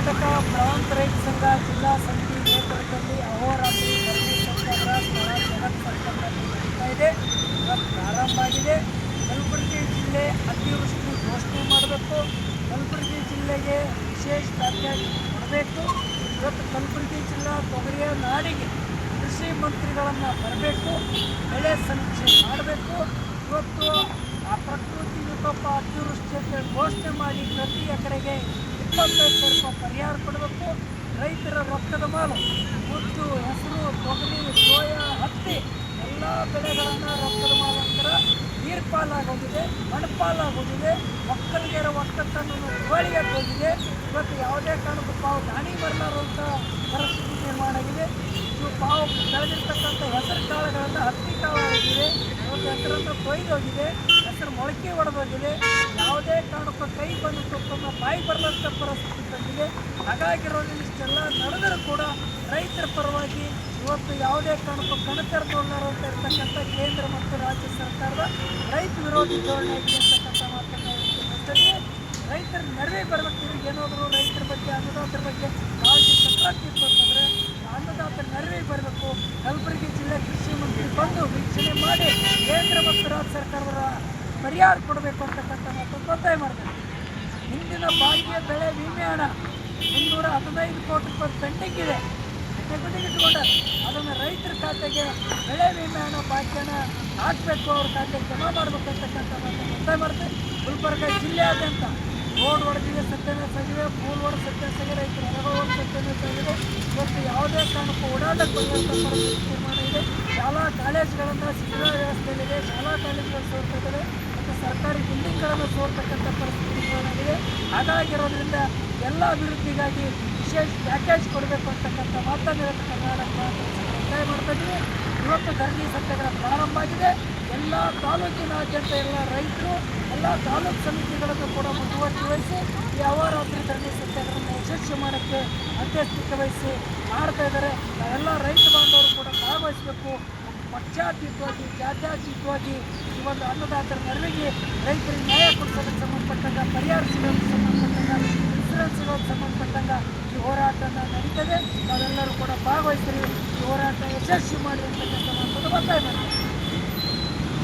ಕರ್ನಾಟಕ ಪ್ರಾಂತ ರೈತ ಸಂಘ ಜಿಲ್ಲಾ ಸಮಿತಿ ನೇತೃತ್ವದಲ್ಲಿ ಅಹೋರಾತ್ರಿ ಧರಣಿ ಸತ್ಯಾಗ್ರಹ ಸ್ಥಳ ಜಗತ್ ಸರ್ಕಲ್ನಲ್ಲಿ ನಡೀತಾ ಇದೆ. ಇವತ್ತು ಪ್ರಾರಂಭ ಆಗಿದೆ. ಕಲಬುರಗಿ ಜಿಲ್ಲೆ ಅತಿವೃಷ್ಟಿ ಘೋಷಣೆ ಮಾಡಬೇಕು. ಕಲಬುರಗಿ ಜಿಲ್ಲೆಗೆ ವಿಶೇಷ ಪ್ಯಾಕೇಜ್ ಕೊಡಬೇಕು. ಇವತ್ತು ಕಲಬುರಗಿ ಜಿಲ್ಲಾ ತೊಗರಿಯ ನಾಡಿಗೆ ಕೃಷಿ ಮಂತ್ರಿಗಳನ್ನು ಬರಬೇಕು. ಬೆಳೆ ಸಮೀಕ್ಷೆ ಮಾಡಬೇಕು. ಇವತ್ತು ಆ ಪ್ರಕೃತಿ ವಿಕೋಪ ಅತಿವೃಷ್ಟಿ ಅಂತ ಘೋಷಣೆ ಮಾಡಿ ಪ್ರತಿ ಎಕರೆಗೆ 25,000 ರೂಪಾಯಿ ಪರಿಹಾರ ಕೊಡಬೇಕು. ರೈತರ ರೊಕ್ಕದ ಮಾಲು ಉದ್ದು, ಹೆಸರು, ತೊಗರಿ, ಸೋಯಾ, ಹತ್ತಿ ಎಲ್ಲ ಬೆಳೆಗಳನ್ನು ರೊಕ್ಕದ ಮಾಲು ಅಂತರ ನೀರ್ಪಾಲಾಗೋಗಿದೆ, ಮಣ್ಣಪಾಲಾಗೋಗಿದೆ. ಒಕ್ಕಲಿಗರ ಒಕ್ಕಟ್ಟನ್ನು ಕೋಳಿಗೆ ಹೋಗಿದೆ. ಇವತ್ತು ಯಾವುದೇ ಕಾರಣಕ್ಕೂ ಪಾವು ದಾಣಿ ಬರಲಾರಂಥ ಪರಿಸ್ಥಿತಿ ನಿರ್ಮಾಣ ಆಗಿದೆ. ಇವು ಪಾವು ಬೆಳೆದಿರ್ತಕ್ಕಂಥ ಹೆಸರು ಕಾಳುಗಳನ್ನು ಹತ್ತಿ ಕಾಳು ಆಗಿದೆ. ಇವತ್ತು ಹೆಸರನ್ನು ಕೊಯ್ದೋಗಿದೆ, ಹೆಸರು ಮೊಳಕೆ ಹೊಡೆದೋಗಿದೆ. ಯಾವುದೇ ಕಾರಣಕ್ಕೂ ಕೈ ಬಂದು ತುಪ್ಪನ್ನು ಬಾಯಿ ಬರಲಂಥ ಪರಿಸ್ಥಿತಿ ಬಂದಿದೆ. ಹಾಗಾಗಿರೋದ್ರಿಂದ ಇಷ್ಟೆಲ್ಲ ನಡೆದರೂ ಕೂಡ ರೈತರ ಪರವಾಗಿ ಇವತ್ತು ಯಾವುದೇ ಕಾರಣಕ್ಕೂ ಕಣತೆರೆದುಕೊಳ್ಳಾರಂತ ಇರ್ತಕ್ಕಂಥ ಕೇಂದ್ರ ಮತ್ತು ರಾಜ್ಯ ಸರ್ಕಾರದ ರೈತ ವಿರೋಧಿ ಧೋರಣೆ ಆಗಿದೆ ಅಂತಕ್ಕಂಥ ಮಾತನ್ನು ಹೇಳ್ತೀನಿ. ರೈತರ ನೆರವಿಗೆ ಬರಬೇಕು. ಏನಾದರೂ ರೈತರ ಬಗ್ಗೆ ಅನ್ನದಾತರ ಬಗ್ಗೆ ಕಾಳಜಿ ಸಂಕ್ರಾಂತಿ ಅಂತಂದರೆ ಅನ್ನದಾತರ ನೆರವಿಗೆ ಬರಬೇಕು. ಕಲಬುರಗಿ ಜಿಲ್ಲೆ ಕೃಷಿ ಮಂತ್ರಿ ಬಂದು ವೀಕ್ಷಣೆ ಮಾಡಿ ಕೇಂದ್ರ ಮತ್ತು ರಾಜ್ಯ ಸರ್ಕಾರದ ಪರಿಹಾರ ಕೊಡಬೇಕು ಅಂತಕ್ಕಂಥ ಮಾತನ್ನು ಒತ್ತಾಯ ಮಾಡಬೇಕು. ಹಿಂದಿನ ಬಾಕಿಯ ಬೆಳೆ ವಿಮೆ ಹಣ 315 ಕೋಟಿ ರೂಪಾಯಿ ಪೆಂಡಿಂಗ್ ಇದೆ, ಇಟ್ಕೊಂಡಾರೆ. ಅದನ್ನು ರೈತರ ಖಾತೆಗೆ ಬೆಳೆ ವಿಮೆ ಹಣ ಬಾಕಿಯನ್ನು ಹಾಕಬೇಕು, ಅವ್ರ ಖಾತೆಗೆ ಜಮಾ ಮಾಡಬೇಕಂತಕ್ಕಂಥ ಮಾತನ್ನು ಒತ್ತಾಯ ಮಾಡ್ತೇವೆ. ಗುಲ್ಬರ್ಗ ಜಿಲ್ಲೆಯಾದ್ಯಂತ ರೋಡ್ ಒಡೆದಿದೆ, ಸತ್ಯಾನಾಶ ಆಗಿದೆ, ಪೂಲ್ ಒಡೆದು ಸತ್ಯಾನಾಶ ಆಗಿದೆ, ರೈತರ ಹೊಲಗಳು ಸತ್ಯಾನಾಶ ಆಗಿದೆ. ಇವತ್ತು ಯಾವುದೇ ಕಾರಣಕ್ಕೂ ಓಡಾಟಕ್ಕೆ ಬರುವಂಥ ಪರಿಸ್ಥಿತಿ ನಿರ್ಮಾಣ ಇದೆ. ಶಾಲಾ ಕಾಲೇಜುಗಳನ್ನು ಶಿಕ್ಷಣ ವ್ಯವಸ್ಥೆಯಲ್ಲಿದೆ, ಶಾಲಾ ಕಾಲೇಜುಗಳು ಸೋರ್ತಾ ಇದ್ದಾವೆ ಮತ್ತು ಸರ್ಕಾರಿ ಬಿಲ್ಡಿಂಗ್ಗಳನ್ನು ಸೋರ್ತಕ್ಕಂಥ ಪರಿಸ್ಥಿತಿ ನಿರ್ಮಾಣ ಆಗಿದೆ. ಹಾಗಾಗಿರೋದ್ರಿಂದ ಎಲ್ಲ ಅಭಿವೃದ್ಧಿಗಾಗಿ ವಿಶೇಷ ಪ್ಯಾಕೇಜ್ ಕೊಡಬೇಕು ಅಂತಕ್ಕಂಥ ಮಾತನ್ನು ಕರ್ನಾಟಕ ಒತ್ತಾಯ ಮಾಡ್ತಾ ಇದ್ದೀವಿ. ಇವತ್ತು ಧರಣಿ ಸತ್ಯಾಗ್ರಹ ಪ್ರಾರಂಭ ಆಗಿದೆ. ಎಲ್ಲ ತಾಲೂಕಿನಾದ್ಯಂತ ಎಲ್ಲ ರೈತರು ಎಲ್ಲ ತಾಲೂಕು ಸಮಿತಿಗಳನ್ನು ಕೂಡ ಮುತುವರ್ಜಿ ವಹಿಸಿ ಈ ಅಹೋರಾತ್ರಿ ಧರಣಿ ಸತ್ಯಾಗ್ರಹವನ್ನು ಯಶಸ್ವಿ ಮಾಡೋಕ್ಕೆ ಮಧ್ಯಸ್ಥಿಕೆ ವಹಿಸಿ ಮಾಡ್ತಾ ಇದ್ದಾರೆ. ನಾವೆಲ್ಲ ರೈತ ಬಾಂಧವರು ಕೂಡ ಭಾಗವಹಿಸಬೇಕು. ಪಕ್ಷಾತೀತವಾಗಿ ಜಾತ್ಯಾತೀತವಾಗಿ ಈ ಒಂದು ಅನ್ನದಾತರ ನೆರವಿಗೆ ರೈತರಿಗೆ ನ್ಯಾಯ ಕೊಡಿಸೋದಕ್ಕೆ ಸಂಬಂಧಪಟ್ಟಂಗೆ, ಪರಿಹಾರ ಸಿಗೋದಕ್ಕೆ ಸಂಬಂಧಪಟ್ಟಂಗೆ, ಇನ್ಸೂರೆನ್ಸ್ ಸಿಗೋದಕ್ಕೆ ಸಂಬಂಧಪಟ್ಟಂಗೆ ಈ ಹೋರಾಟ ನಡೀತದೆ. ನಾವೆಲ್ಲರೂ ಕೂಡ ಭಾಗವಹಿಸ್ತೀವಿ. ಈ ಹೋರಾಟ ಯಶಸ್ವಿ ಮಾಡಿ ಅಂತಕ್ಕಂಥ ಮಾತನ್ನು ಒತ್ತಾಯ ಮಾಡ್ತೀವಿ.